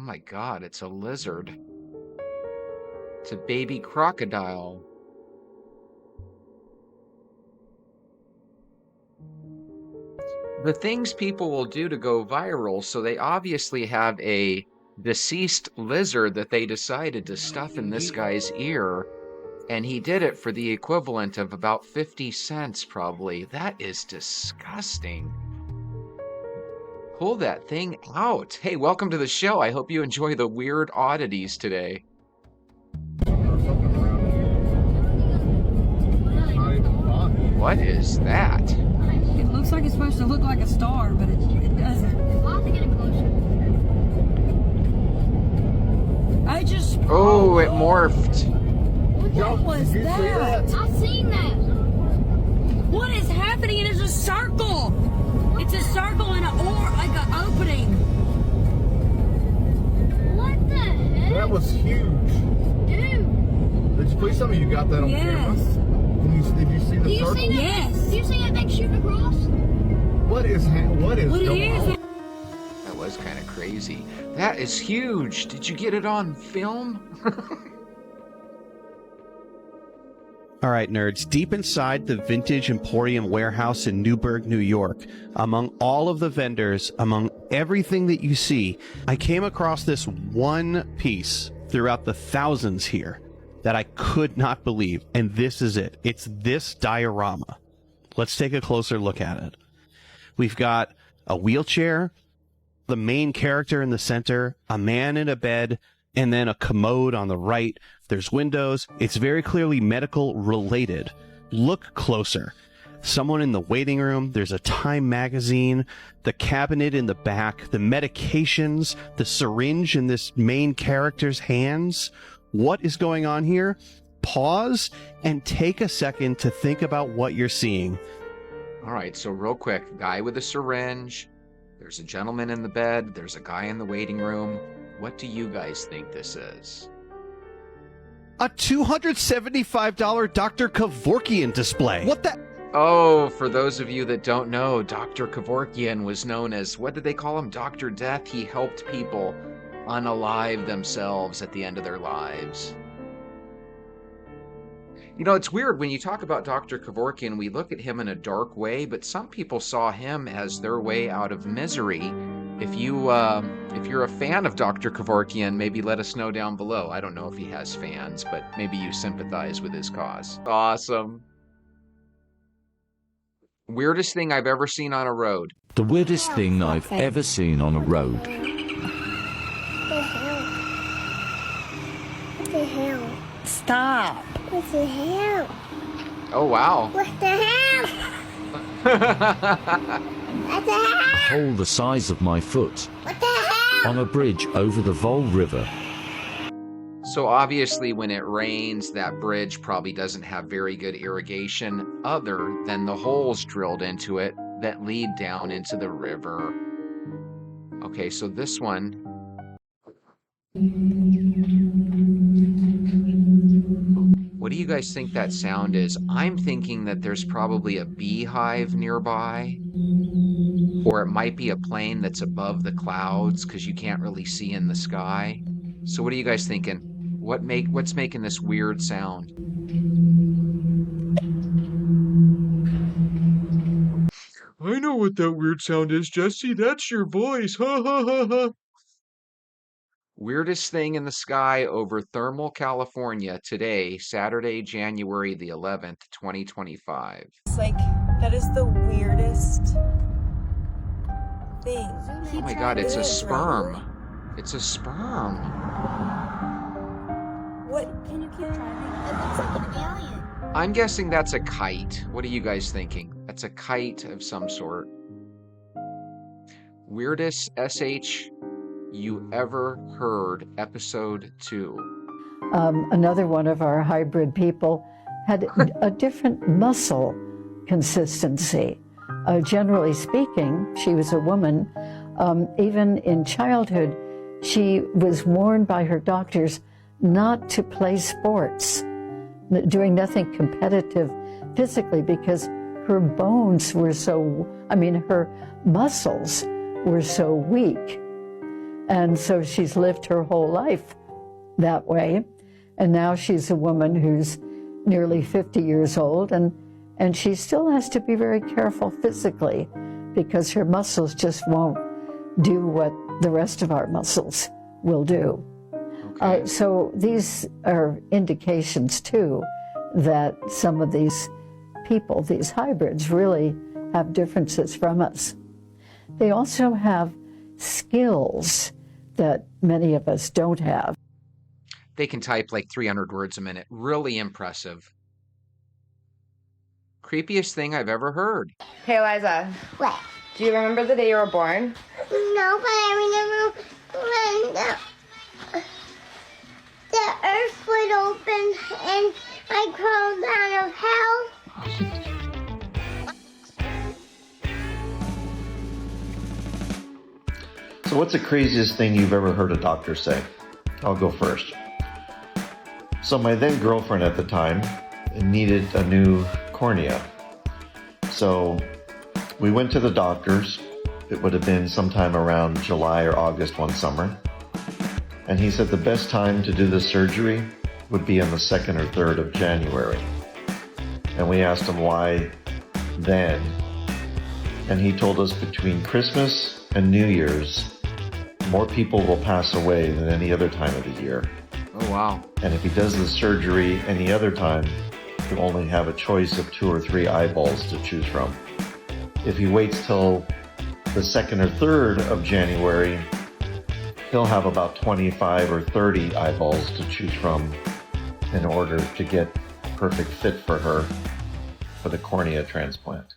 my God, it's a lizard. It's a baby crocodile. The things people will do to go viral, so they obviously have a deceased lizard that they decided to stuff in this guy's ear, and he did it for the equivalent of about 50 cents probably. That is disgusting. Pull that thing out. Hey, welcome to the show. I hope you enjoy the weird oddities today. What is that? It looks like it's supposed to look like a star, but it doesn't. I'll have to get it closer. I just... Oh, it morphed. What was that? I've seen that. What is happening? It is a circle. It's a circle and like an opening. What the heck? That was huge. Dude. Did you please tell me you got that on camera? Yes. Did you see the Do you circle? see that? Yes. Do you see that thing shooting across? What is What going on? That was kind of crazy. That is huge. Did you get it on film? All right, nerds, deep inside the Vintage Emporium warehouse in Newburgh, New York, among all of the vendors, among everything that you see, I came across this one piece throughout the thousands here that I could not believe, and this is it. It's this diorama. Let's take a closer look at it. We've got a wheelchair, the main character in the center, a man in a bed, and then a commode on the right. There's windows. It's very clearly medical related. Look closer. Someone in the waiting room. There's a Time magazine, the cabinet in the back, the medications, the syringe in this main character's hands. What is going on here? Pause and take a second to think about what you're seeing. All right, so real quick, guy with a syringe. There's a gentleman in the bed. There's a guy in the waiting room. What do you guys think this is? A $275 Dr. Kevorkian display. What the? Oh, for those of you that don't know, Dr. Kevorkian was known as, what did they call him? Dr. Death. He helped people unalive themselves at the end of their lives. You know, it's weird when you talk about Dr. Kevorkian, we look at him in a dark way, but some people saw him as their way out of misery. If you're a fan of Dr. Kevorkian, maybe let us know down below. I don't know if he has fans, but maybe you sympathize with his cause. Awesome. Weirdest thing I've ever seen on a road. The weirdest thing I've ever seen on a road. What the hell? Stop. What the hell? Oh, wow. What the hell? What the hell? A hole the size of my foot. What the hell? On a bridge over the Vol River. So obviously when it rains, that bridge probably doesn't have very good irrigation other than the holes drilled into it that lead down into the river. Okay, so this one. What do you guys think that sound is? I'm thinking that there's probably a beehive nearby, or it might be a plane that's above the clouds because you can't really see in the sky. So what are you guys thinking? What's making this weird sound? I know what that weird sound is, Jesse. That's your voice. Ha ha ha ha. Weirdest thing in the sky over Thermal, California today, Saturday, January the 11th, 2025. It's like, that is the weirdest thing. Oh my God, it's a sperm. It's a sperm. What? Can you keep trying? It looks like an alien. I'm guessing that's a kite. What are you guys thinking? That's a kite of some sort. Weirdest SH you ever heard, episode 2. Another one of our hybrid people had a different muscle consistency. Generally speaking, she was a woman. Even in childhood, she was warned by her doctors not to play sports, doing nothing competitive physically because her bones were so, her muscles were so weak. And so she's lived her whole life that way. And now she's a woman who's nearly 50 years old, and she still has to be very careful physically because her muscles just won't do what the rest of our muscles will do. Okay. So these are indications, too, that some of these people, these hybrids, really have differences from us. They also have skills that many of us don't have. They can type like 300 words a minute. Really impressive. Creepiest thing I've ever heard. Hey, Eliza, What? do you remember the day you were born? No, but I remember when the earth would open and I crawled out of hell. So what's the craziest thing you've ever heard a doctor say? I'll go first. So my then girlfriend at the time needed a new cornea. So we went to the doctor's. It would have been sometime around July or August one summer. And he said the best time to do the surgery would be on the 2nd or 3rd of January. And we asked him why then. And he told us between Christmas and New Year's, more people will pass away than any other time of the year. Oh, wow. And if he does the surgery any other time, he'll only have a choice of 2 or 3 eyeballs to choose from. If he waits till the 2nd or 3rd of January, he'll have about 25 or 30 eyeballs to choose from in order to get perfect fit for her for the cornea transplant.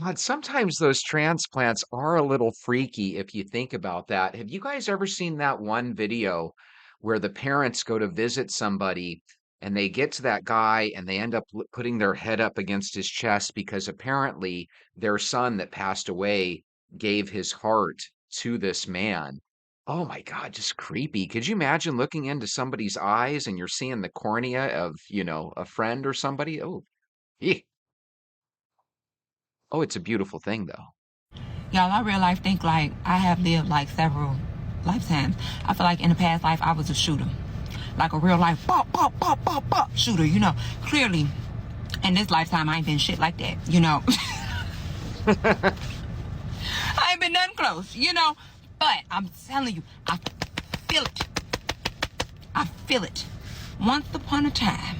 God, sometimes those transplants are a little freaky if you think about that. Have you guys ever seen that one video where the parents go to visit somebody and they get to that guy and they end up putting their head up against his chest because apparently their son that passed away gave his heart to this man? Oh my God, just creepy. Could you imagine looking into somebody's eyes and you're seeing the cornea of, a friend or somebody? Oh, eek. Oh, it's a beautiful thing though. Y'all, I real life think like I have lived like several lifetimes. I feel like in a past life I was a shooter. Like a real life bop, bop, bop, bop, bop shooter, Clearly, in this lifetime I ain't been shit like that, I ain't been nothing close, But I'm telling you, I feel it. I feel it. Once upon a time,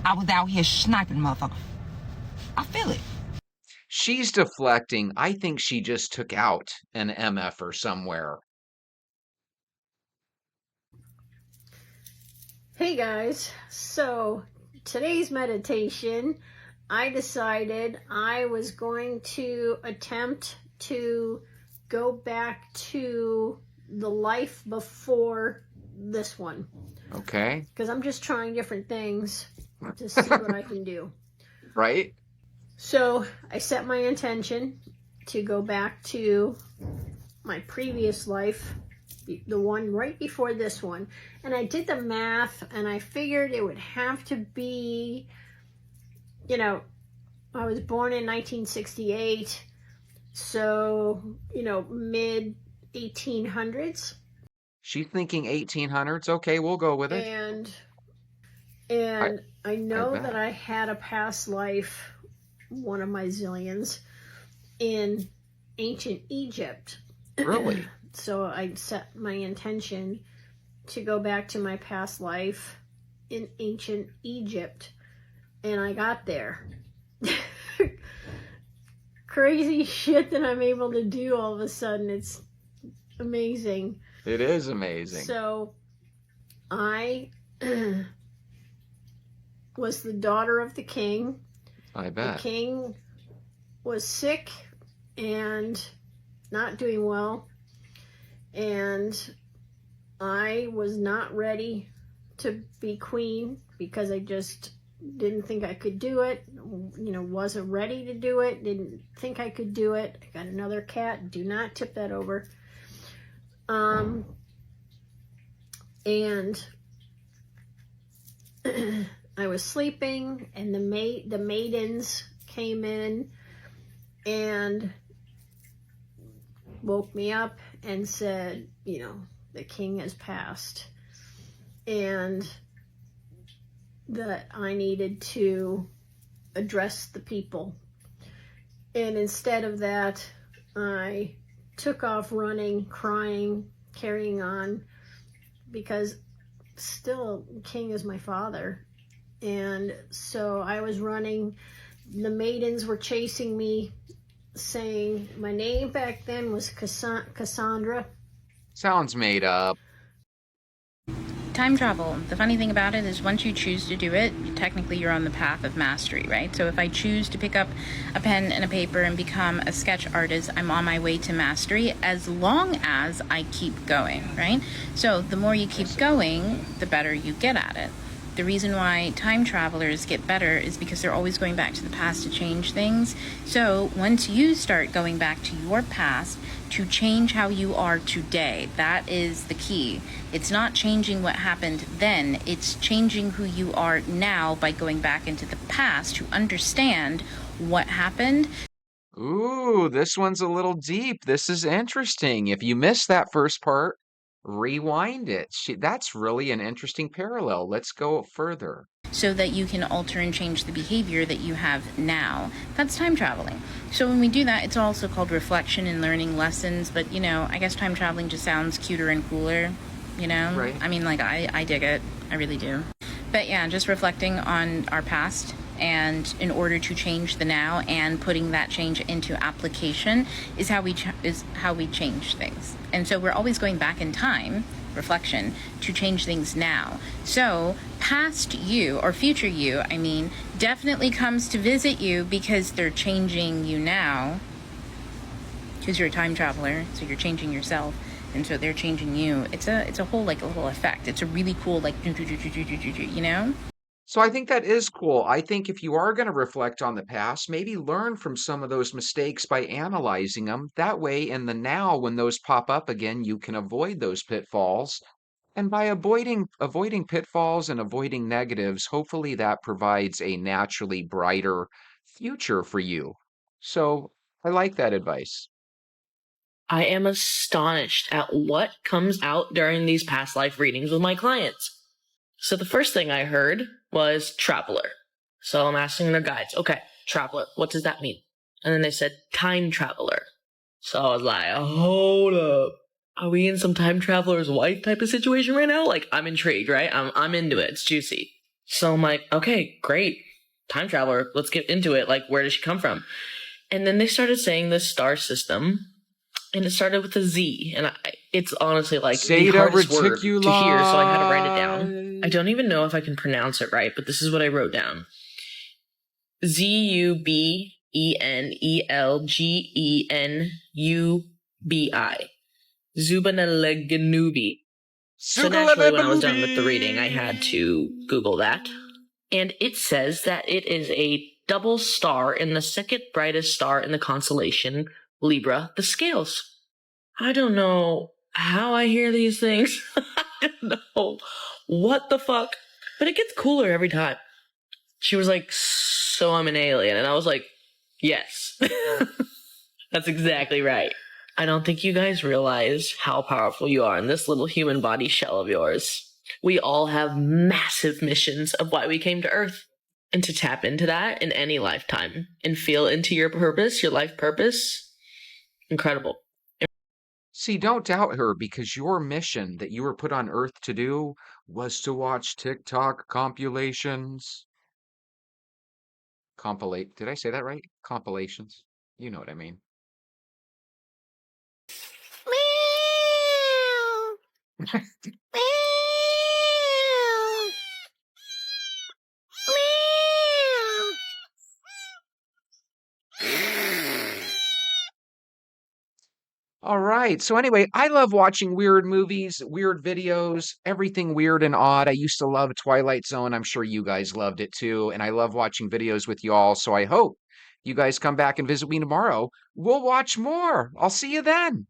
I was out here sniping motherfucker. I feel it. She's deflecting. I think she just took out an MFer somewhere. Hey guys, so today's meditation, I decided I was going to attempt to go back to the life before this one. Okay. Because I'm just trying different things to see what I can do. Right? So I set my intention to go back to my previous life, the one right before this one. And I did the math and I figured it would have to be, I was born in 1968. So, mid 1800s. She's thinking 1800s. Okay, we'll go with it. And I know bet. that I had a past life, one of my zillions, in ancient Egypt. Really? So I set my intention to go back to my past life in ancient Egypt. And I got there. Crazy shit that I'm able to do all of a sudden. It's amazing. It is amazing. So I was the daughter of the king. I bet. The king was sick and not doing well. And I was not ready to be queen because I just didn't think I could do it. Wasn't ready to do it. Didn't think I could do it. I got another cat. Do not tip that over. And I was sleeping, and the maidens came in and woke me up and said, you know, the king has passed and that I needed to address the people. And instead of that, I took off running, crying, carrying on, because still king is my father. And so I was running. The maidens were chasing me, saying my name back then was Cassandra. Sounds made up. Time travel. The funny thing about it is once you choose to do it, technically you're on the path of mastery, right? So if I choose to pick up a pen and a paper and become a sketch artist, I'm on my way to mastery as long as I keep going, right? So the more you keep going, the better you get at it. The reason why time travelers get better is because they're always going back to the past to change things. So once you start going back to your past to change how you are today, that is the key. It's not changing what happened then, it's changing who you are now by going back into the past to understand what happened. Ooh, this one's a little deep. This is interesting. If you missed that first part, rewind it. That's really an interesting parallel. Let's go further. So that you can alter and change the behavior that you have now. That's time traveling. So when we do that, it's also called reflection and learning lessons. But, you know, I guess time traveling just sounds cuter and cooler, you know? Right. I mean, like, I dig it. I really do. But yeah, just reflecting on our past and in order to change the now and putting that change into application is how we change things. And so we're always going back in time, reflection, to change things now. So past you, or future you, I mean, definitely comes to visit you because they're changing you now, because you're a time traveler, so you're changing yourself, and so they're changing you. It's a whole, like, a little effect. It's a really cool, like, you know? So I think that is cool. I think if you are going to reflect on the past, maybe learn from some of those mistakes by analyzing them. That way, in the now, when those pop up again, you can avoid those pitfalls. And by avoiding pitfalls and avoiding negatives, hopefully that provides a naturally brighter future for you. So I like that advice. I am astonished at what comes out during these past life readings with my clients. So the first thing I heard was traveler. So I'm asking their guides, okay, traveler, what does that mean? And then they said time traveler. So I was like, hold up. Are we in some time traveler's wife type of situation right now? Like, I'm intrigued, right? I'm into it. It's juicy. So I'm like, okay, great. Time traveler, let's get into it. Like, where does she come from? And then they started saying this star system, and it started with a Z. And it's honestly like the hardest word to hear, so I had to write it down. I don't even know if I can pronounce it right, but this is what I wrote down. Zubenelgenubi. Zubenelgenubi. So naturally, when I was done with the reading, I had to Google that. And it says that it is a double star in the second brightest star in the constellation Libra, the scales. I don't know how I hear these things. I don't know what the fuck. But it gets cooler every time. She was like, so I'm an alien. And I was like, yes. That's exactly right. I don't think you guys realize how powerful you are in this little human body shell of yours. We all have massive missions of why we came to Earth. And to tap into that in any lifetime and feel into your purpose, your life purpose, incredible. See, don't doubt her because your mission that you were put on Earth to do was to watch TikTok compilations. Did I say that right? Compilations. You know what I mean. All right. So anyway, I love watching weird movies, weird videos, everything weird and odd. I used to love Twilight Zone. I'm sure you guys loved it too. And I love watching videos with y'all. So I hope you guys come back and visit me tomorrow. We'll watch more. I'll see you then.